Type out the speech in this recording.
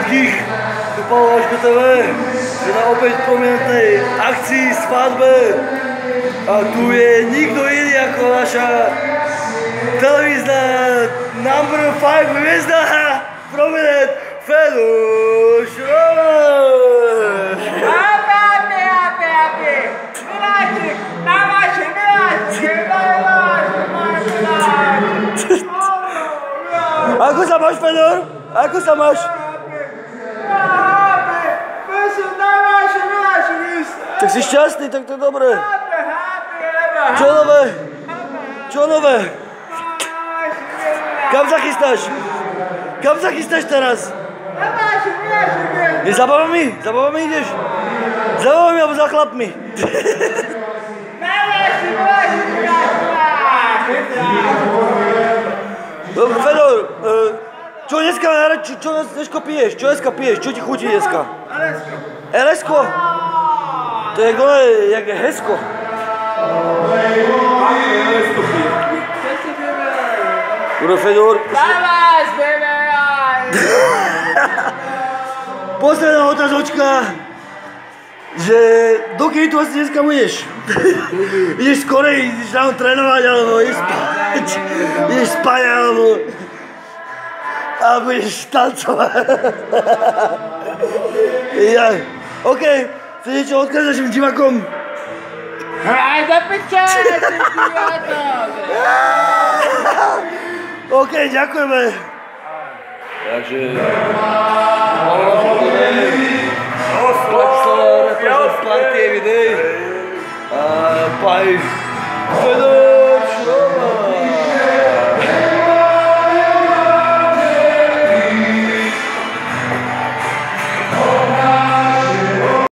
všetkých tu Pavlovačko TV, že na opäť prominentnej akcii, svadbe. A tu je nikto iný ako naša televízna number 5 hviezda, prominent Feluš Roman. Happy! Miláčik, Miláčik! Ako sa máš, Fedor? Ako sa máš? Tak si šťastný, tak to je dobré. Čo nové? Čo nové? Kam sa chystáš? Kam sa chystáš teraz? Je za babami? Za babami ideš? Za babami alebo za chlapmi? Fedor, čo dneska piješ? Čo dneska piješ? Čo ti chutí dneska? LS-ko? To je gole, jak je Hesko. Dobre, Fedor. Posledná otázočka, že dokedy tu asi dneska budeš? Ideš skorej, ideš tam trénovať, alebo ideš spať? Ideš spať, alebo ideš tancovať? Ja, OK, chceš niečo odkázať našim divákom? Aj do piče, tým divákom! OK, ďakujeme. Takže... Bratislava reprezent partie videj. Paj Fedor.